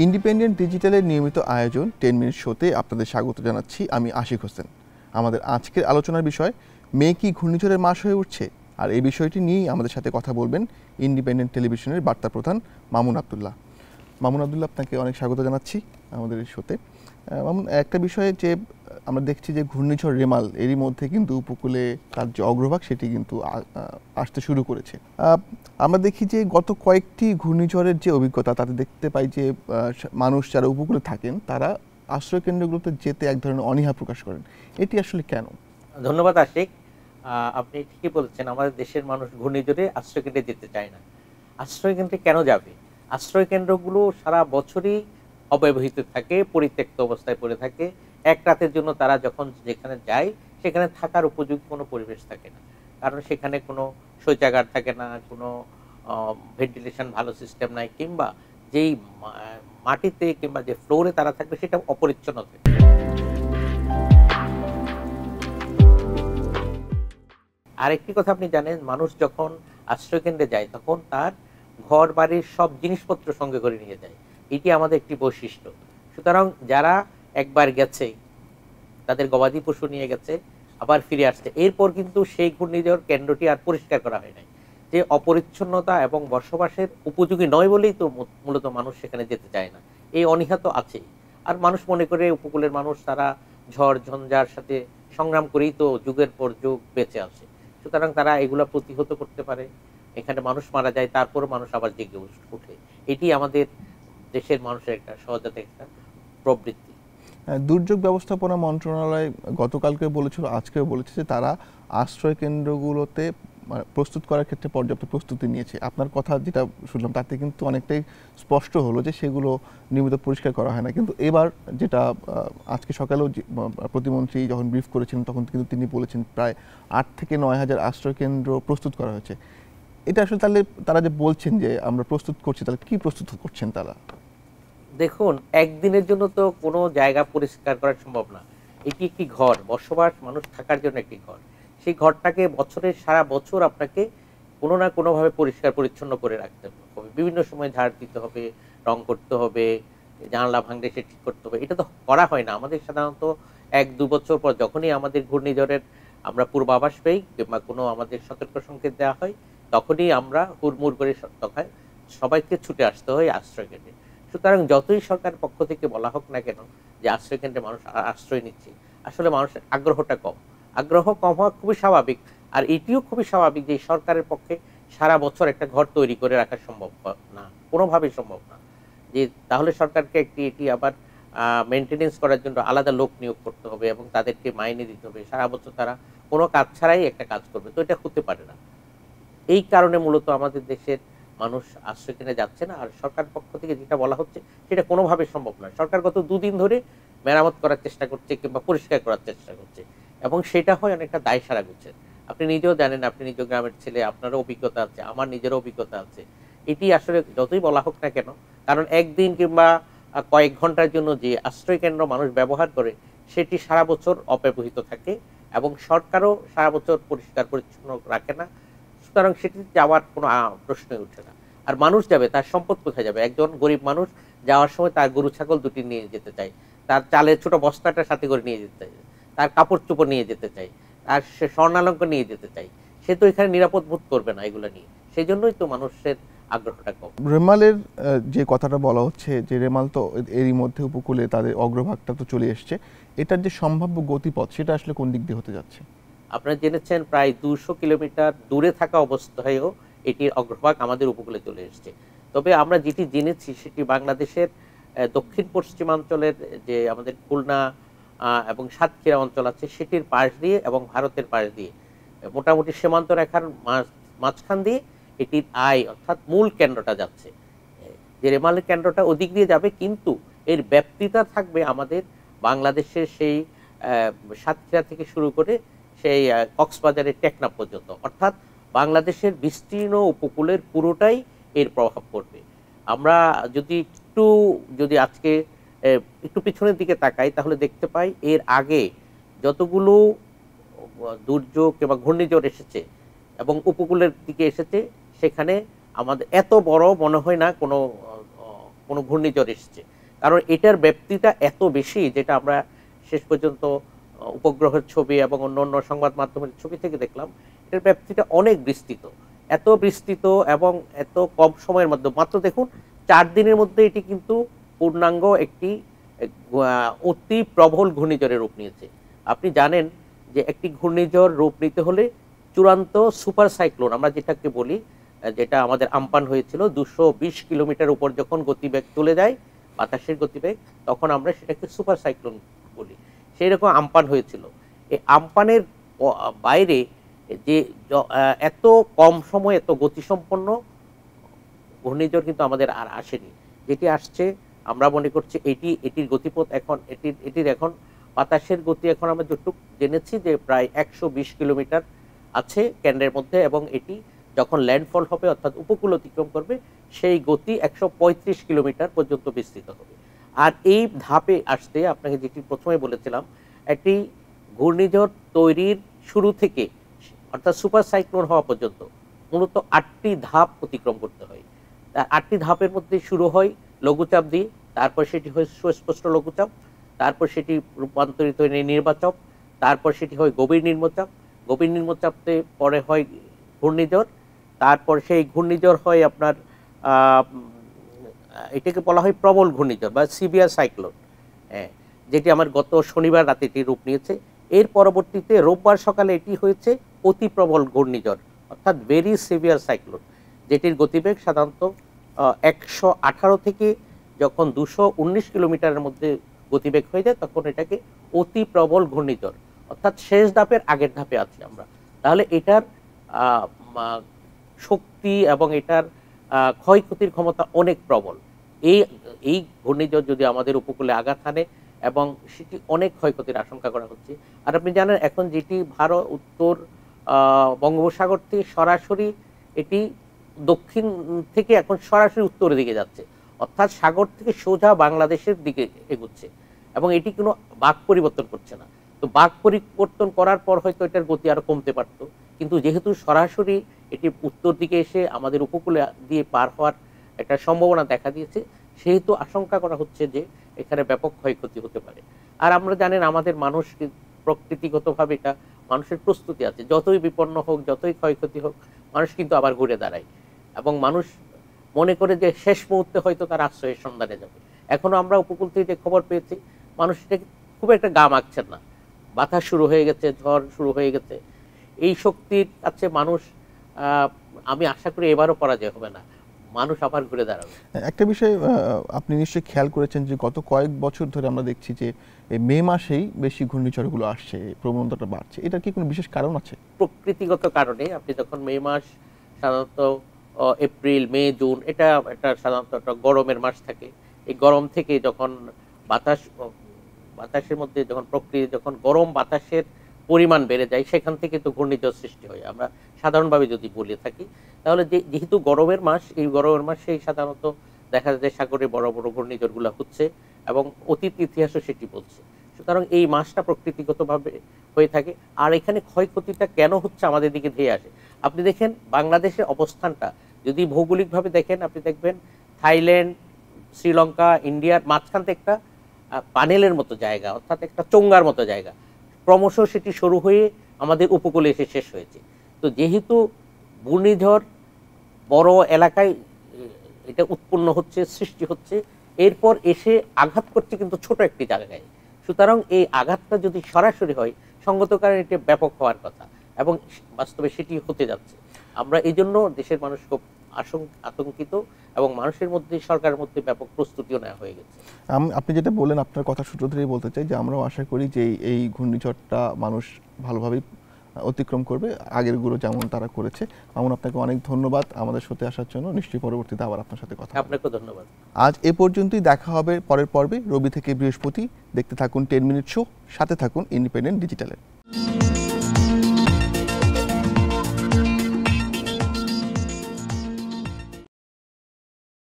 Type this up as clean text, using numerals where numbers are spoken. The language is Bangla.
ইন্ডিপেন্ডেন্ট ডিজিটালের নিয়মিত আয়োজন 10 মিনিট শোতে আপনাদের স্বাগত জানাচ্ছি। আমি আশিক হোসেন। আমাদের আজকের আলোচনার বিষয়, মেয়ে কি ঘূর্ণিঝড়ের মাস হয়ে উঠছে? আর এই বিষয়টি নিয়েই আমাদের সাথে কথা বলবেন ইন্ডিপেন্ডেন্ট টেলিভিশনের বার্তা প্রধান মামুন আবদুল্লাহ। মামুন আবদুল্লাহ, আপনাকে অনেক স্বাগত জানাচ্ছি আমাদের এই শোতে। মামুন, একটা বিষয়ে যে আমরা দেখছি যে ঘূর্ণিঝড় রেমাল এরই মধ্যে কিন্তু উপকূলে তার যে অগ্রভাগ সেটি কিন্তু আসতে শুরু করেছে। আমরা দেখি যে গত কয়েকটি ঘূর্ণিঝড়ের যে অভিজ্ঞতা, তাতে দেখতে পাই যে মানুষ যারা উপকূলে থাকেন তারা আশ্রয়কেন্দ্রগুলোতে যেতে এক ধরনের অনীহা প্রকাশ করেন। এটি আসলে কেন? ধন্যবাদ আশিক। আপনি ঠিকই বলেছেন, আমাদের দেশের মানুষ ঘূর্ণিঝড়ে আশ্রয়কেন্দ্রে যেতে চায় না। আশ্রয়কেন্দ্রে কেন যাবে? আশ্রয়কেন্দ্রগুলো সারা বছরই অব্যবহৃত থাকে, পরিত্যক্ত অবস্থায় পড়ে থাকে। এক রাতের জন্য তারা যখন যেখানে যায় সেখানে থাকার উপযোগী কোনো পরিবেশ থাকে না। কারণ সেখানে কোনো শৌচাগার থাকে না, কোনো ভেন্টিলেশন ভালো সিস্টেম নাই, কিংবা যেই মাটিতে কিংবা যে ফ্লোরে তারা থাকবে সেটা অপরিচ্ছন্ন থাকে। আরেকটি কথা আপনি জানেন, মানুষ যখন আশ্রয়কেন্দ্রে যায় তখন তার ঘর বাড়ির সব জিনিসপত্র সঙ্গে করে নিয়ে যায়। এটি আমাদের একটি বৈশিষ্ট্য। সুতরাং যারা একবার গেছে, তাদের গবাদি পশু নিয়ে গেছে, আবার ফিরে আসছে, এরপর কিন্তু সেই ঘূর্ণিঝড় কেন্দ্রটি আর পরিষ্কার করা হয় নাই। যে অপরিচ্ছন্নতা এবং বসবাসের উপযোগী নয় বলেই তো মূলত মানুষ সেখানে যেতে চায় না। এই অনীহা তো আছেই। আর মানুষ মনে করে উপকূলের মানুষ তারা ঝড় ঝঞ্ঝার সাথে সংগ্রাম করেই তো যুগের পর যুগ বেঁচে আছে। সুতরাং তারা এগুলা প্রতিহত করতে পারে। এখানে মানুষ মারা যায়, তারপরও মানুষ আবার জেগে ওঠে। এটি আমাদের দেশের মানুষের একটা সহজাত একটা প্রবৃত্তি। দুর্যোগ ব্যবস্থাপনা মন্ত্রণালয় গতকালকে বলেছিল, আজকেও বলেছে যে তারা আশ্রয় কেন্দ্রগুলোতে প্রস্তুত করার ক্ষেত্রে পর্যাপ্ত প্রস্তুতি নিয়েছে। আপনার কথা যেটা শুনলাম তাতে কিন্তু অনেকটাই স্পষ্ট হলো যে সেগুলো নিয়মিত পরিষ্কার করা হয় না। কিন্তু এবার যেটা আজকে সকালেও প্রতিমন্ত্রী যখন ব্রিফ করেছিলেন তখন কিন্তু তিনি বলেছেন প্রায় 8 থেকে 9 হাজার আশ্রয় কেন্দ্র প্রস্তুত করা হয়েছে। এটা আসলে তাহলে তারা যে বলছেন যে আমরা প্রস্তুত করছি, তাহলে কি প্রস্তুত করছেন তারা? দেখুন, একদিনের জন্য তো কোনো জায়গা পরিষ্কার করা সম্ভব না। এটি একটি ঘর, বসবাস মানুষ থাকার জন্য একটি ঘর। সেই ঘরটাকে বছরের সারা বছর আপনাকে কোনো না কোনোভাবে পরিষ্কার পরিচ্ছন্ন করে রাখতে হবে। বিভিন্ন সময় ঝাড় দিতে হবে, রং করতে হবে, জানালা ভাঙলে সে ঠিক করতে হবে। এটা তো করা হয় না। আমাদের সাধারণত 1-2 বছর পর যখনই আমাদের ঘূর্ণিঝড়ের আমরা পূর্বাভাস পাই কিংবা কোনো আমাদের সতর্ক সংকেত দেওয়া হয়, তখনই আমরা হুড়মুড় করে তখন সবাইকে ছুটে আসতে হয় আশ্রয়কেন্দ্রে। সুতরাং যতই সরকার পক্ষ থেকে বলা হোক না কেন যে আশ্রয়কেন্দ্রে মানুষ আশ্রয় নিচ্ছে, আসলে মানুষের আগ্রহটা কম। আগ্রহ কম হওয়া খুবই স্বাভাবিক। আর এটিও খুবই স্বাভাবিক যে সরকারের পক্ষে সারা বছর একটা ঘর তৈরি করে রাখা সম্ভব না, কোনোভাবেই সম্ভব না। যে তাহলে সরকারকে এটি আবার মেনটেনেন্স করার জন্য আলাদা লোক নিয়োগ করতে হবে এবং তাদেরকে মাইনে দিতে হবে। সারা বছর তারা কোনো কাজ ছাড়াই একটা কাজ করবে, তো এটা হতে পারে না। এই কারণে মূলত আমাদের দেশের মানুষ আশ্রয় কেন্দ্রে যাচ্ছে না। আর সরকার পক্ষ থেকে যেটা বলা হচ্ছে সেটা কোনোভাবে সম্ভব নয়। সরকার গত 2 দিন ধরে মেরামত করার চেষ্টা করছে কিংবা পরিষ্কার করার চেষ্টা করছে, এবং সেটা হয় অনেকটা দায়সারা করছে। আপনি নিজেও জানেন, আপনি নিজ গ্রামের ছেলে, আপনারও অভিজ্ঞতা আছে, আমার নিজেরও অভিজ্ঞতা আছে। এটি আসলে যতই বলা হোক না কেন, কারণ একদিন কিংবা কয়েক ঘন্টার জন্য যে আশ্রয় কেন্দ্র মানুষ ব্যবহার করে সেটি সারা বছর অব্যবহৃত থাকে এবং সরকারও সারা বছর পরিষ্কার পরিচ্ছন্ন রাখে না। সুতরাং সেটিতে যাওয়ার কোনো প্রশ্নই উঠে না। আর মানুষ যাবে, তার সম্পদ কোথায় যাবে? একজন গরিব মানুষ যাওয়ার সময় তার গরু ছাগল দুটি নিয়ে যেতে চায়, তার চালের ছোট বস্তাটা সাথে করে নিয়ে যেতে চায়, তার কাপড় চোপড় নিয়ে যেতে চায়, আর সে স্বর্ণালঙ্কার নিয়ে যেতে চায়। সে তো এখানে নিরাপদ বোধ করবে না এগুলো নিয়ে। সেই জন্যই তো মানুষের আগ্রহটা কম। রেমালের যে কথাটা বলা হচ্ছে যে রেমাল তো এরই মধ্যে উপকূলে তাদের অগ্রভাগটা তো চলে এসছে, এটার যে সম্ভাব্য গতিপথ সেটা আসলে কোন দিক দিয়ে হতে যাচ্ছে? আপনারা জেনেছেন প্রায় 200 কিলোমিটার দূরে থাকা অবস্থায়ও এটির অগ্রভাগ আমাদের উপকূলে চলে এসছে। তবে আমরা যেটি জেনেছি সেটি বাংলাদেশের দক্ষিণ পশ্চিমাঞ্চলের যে আমাদের খুলনা এবং সাতক্ষীরা অঞ্চল আছে সেটির পাশ দিয়ে এবং ভারতের পাশ দিয়ে মোটামুটি সীমান্ত রেখার মাঝখান দিয়ে এটির অর্থাৎ মূল কেন্দ্রটা যাচ্ছে। যে রেমালের কেন্দ্রটা ওদিক দিয়ে যাবে, কিন্তু এর ব্যাপ্তিটা থাকবে আমাদের বাংলাদেশের সেই সাতক্ষীরা থেকে শুরু করে সেই কক্সবাজারের টেকনাফ পর্যন্ত, অর্থাৎ বাংলাদেশের বিস্তীর্ণ উপকূলের পুরোটাই এর প্রভাব পড়বে। আমরা যদি আজকে একটু পিছনের দিকে তাকাই তাহলে দেখতে পাই এর আগে যতগুলো দুর্যোগ কিংবা ঘূর্ণিঝড় এসেছে এবং উপকূলের দিকে এসেছে, সেখানে আমাদের এত বড় মনে হয় না কোনো কোনো ঘূর্ণিঝড় এসছে, কারণ এটার ব্যাপ্তিটা এত বেশি, যেটা আমরা শেষ পর্যন্ত উপগ্রহের ছবি এবং অন্য সংবাদ মাধ্যমের ছবি থেকে দেখলাম, এটার ব্যাপ্তিটা অনেক বিস্তৃত, এত বিস্তৃত এবং এত কম সময়ের মধ্যে, মাত্র দেখুন 4 দিনের মধ্যে এটি কিন্তু পূর্ণাঙ্গ একটি অতি প্রবল ঘূর্ণিঝড়ের রূপ নিয়েছে। আপনি জানেন যে একটি ঘূর্ণিঝড় রূপ নিতে হলে চূড়ান্ত সুপার সাইক্লোন আমরা যেটাকে বলি, যেটা আমাদের আমপান হয়েছিল 220 কিলোমিটার উপর যখন গতিবেগ চলে যায় বাতাসের গতিবেগ, তখন আমরা সেটাকে সুপার সাইক্লোন বলি। সেই রকম আমপান হয়েছিল। এই আমপানের বাইরে যে এত কম সময় এত গতিসম্পন্ন ঘূর্ণিঝড় কিন্তু আমাদের আর আসেনি। যেটি আসছে আমরা মনে করছি এটির গতিপথ এখন এটির এখন বাতাসের গতি এখন আমরা যতটুকু জেনেছি যে প্রায় 120 কিলোমিটার আছে কেন্দ্রের মধ্যে, এবং এটি যখন ল্যান্ডফল হবে অর্থাৎ উপকূল অতিক্রম করবে সেই গতি 135 কিলোমিটার পর্যন্ত বিস্তৃত হবে। আর এই ধাপে আসতে আপনাকে যেটি প্রথমে বলেছিলাম, একটি ঘূর্ণিঝড় তৈরির শুরু থেকে অর্থাৎ সুপার সাইক্লোন হওয়া পর্যন্ত মূলত 8টি ধাপ অতিক্রম করতে হয়। তার 8টি ধাপের মধ্যে শুরু হয় লঘুচাপ দিয়ে, তারপর সেটি হয় সুস্পষ্ট লঘুচাপ, তারপর সেটি রূপান্তরিত হয় নিম্নচাপ, তারপর সেটি হয় গভীর নিম্নচাপ, গভীর নিম্নচাপতে পরে হয় ঘূর্ণিঝড়, তারপর সেই ঘূর্ণিঝড় হয় আপনার এটাকে বলা হয় প্রবল ঘূর্ণিঝড় বা সিভিয়ার সাইক্লোন, যেটি আমার গত শনিবার রাতে এটি রূপ নিয়েছে। এর পরবর্তীতে রোববার সকালে এটি হয়েছে অতি প্রবল ঘূর্ণিঝড় অর্থাৎ ভেরি সিভিয়ার সাইক্লোন, যেটির গতিবেগ সাধারণত 118 থেকে যখন 219 কিলোমিটারের মধ্যে গতিবেগ হয়ে যায় তখন এটাকে অতি প্রবল ঘূর্ণিঝড় অর্থাৎ শেষ ধাপের আগের ধাপে আছি আমরা। তাহলে এটার শক্তি এবং এটার ক্ষয়ক্ষতির ক্ষমতা অনেক প্রবল। এই ঘূর্ণিঝড় যদি আমাদের উপকূলে আঘাত হানে এবং সেটি অনেক ক্ষয়ক্ষতির আশঙ্কা করা হচ্ছে। আর আপনি জানেন এখন যেটি ভারত উত্তর বঙ্গোপসাগর থেকে সরাসরি এটি দক্ষিণ থেকে এখন সরাসরি উত্তরের দিকে যাচ্ছে, অর্থাৎ সাগর থেকে সোজা বাংলাদেশের দিকে এগুচ্ছে এবং এটি কোনো বাঁক পরিবর্তন করছে না। তো বাঁক পরিবর্তন করার পর হয়তো এটার গতি আরো কমতে পারত, কিন্তু যেহেতু সরাসরি এটি উত্তর দিকে এসে আমাদের উপকূলে দিয়ে পার হওয়ার একটা সম্ভাবনা দেখা দিয়েছে, সেহেতু আশঙ্কা করা হচ্ছে যে এখানে ব্যাপক ক্ষয়ক্ষতি হতে পারে। আর আমরা জানেন আমাদের মানুষ প্রকৃতিগতভাবে এটা মানুষের প্রস্তুতি আছে, যতই বিপন্ন হোক যতই ক্ষয়ক্ষতি হোক মানুষ কিন্তু আবার ঘুরে দাঁড়ায় এবং মানুষ মনে করে যে শেষ মুহূর্তে হয়তো তার আশ্রয়ের সন্ধানে যাবে। এখনো আমরা উপকূল থেকে যে খবর পেয়েছি মানুষ এটাকে খুব একটা গা মাখছেন না, বাতাস শুরু হয়ে গেছে, ঝড় শুরু হয়ে গেছে, এই শক্তির কাছে মানুষ আমি আশা করি এবারও পরাজয় হবে না, মানুষ আবার ঘুরে দাঁড়াবে। একটা বিষয় আপনি নিশ্চয়ই খেয়াল করেছেন যে গত কয়েক বছর ধরে আমরা দেখছি যে এই মে মাসেই বেশি ঘূর্ণিঝড়গুলো আসছে, প্রবণতাটা বাড়ছে, এটার কি কোনো বিশেষ কারণ আছে? প্রকৃতিগত কারণে আপনি যখন মে মাস সাধারণত এপ্রিল মে জুন এটা সাধারণত একটা গরমের মাস থাকে, এই গরম থেকে যখন বাতাসের মধ্যে যখন গরম বাতাসের পরিমাণ বেড়ে যায় সেখান থেকে তো ঘূর্ণিঝড় সৃষ্টি হয় আমরা সাধারণভাবে যদি বলে থাকি। তাহলে যেহেতু গরমের মাস, এই গরমের মাসেই সাধারণত দেখা যায় সাগরে বড় বড় ঘূর্ণিঝড়গুলো হচ্ছে এবং অতীত ইতিহাসও সেটি বলছে। সুতরাং এই মাসটা প্রকৃতিগতভাবে হয়ে থাকে। আর এখানে ক্ষয়ক্ষতিটা কেন হচ্ছে আমাদের দিকে ধেয়ে আসে, আপনি দেখেন বাংলাদেশের অবস্থানটা যদি ভৌগোলিকভাবে দেখেন, আপনি দেখবেন থাইল্যান্ড, শ্রীলঙ্কা, ইন্ডিয়ার মাঝখান থেকে একটা পানেলের মতো জায়গা অর্থাৎ একটা চোঙ্গার মতো জায়গা, ক্রমশ সেটি শুরু হয়ে আমাদের উপকূলে এসে শেষ হয়েছে। তো যেহেতু ঘূর্ণিঝড় বড় এলাকায় এটা উৎপন্ন হচ্ছে, সৃষ্টি হচ্ছে, এরপর এসে আঘাত করছে কিন্তু ছোট একটি জায়গায়, সুতরাং এই আঘাতটা যদি সরাসরি হয় সঙ্গত কারণে এটি ব্যাপক হওয়ার কথা এবং বাস্তবে সেটি হতে যাচ্ছে। আমরা এই জন্য দেশের মানুষ খুব আতঙ্কিত এবং মানুষের মধ্যে সরকারের মধ্যে ব্যাপক প্রস্তুতিও নেওয়া হয়ে গেছে। আপনি যেটা বললেন আপনার কথা সূত্র ধরেই বলতে চাই যে আমরাও আশা করি যে এই ঘূর্ণিঝড়টা মানুষ ভালোভাবেই অতিক্রম করবে, আগেরগুলো যেমন তারা করেছে। মামুন, আপনাকে অনেক ধন্যবাদ আমাদের সাথে আসার জন্য, নিশ্চয়ই পরবর্তীতে আবার আপনার সাথে কথা হবে। আপনাকেও ধন্যবাদ। আজ এ পর্যন্তই, দেখা হবে পরের পর্বে রবি থেকে বৃহস্পতি। দেখতে থাকুন 10 মিনিট শো, সাথে থাকুন ইন্ডিপেন্ডেন্ট ডিজিটালের।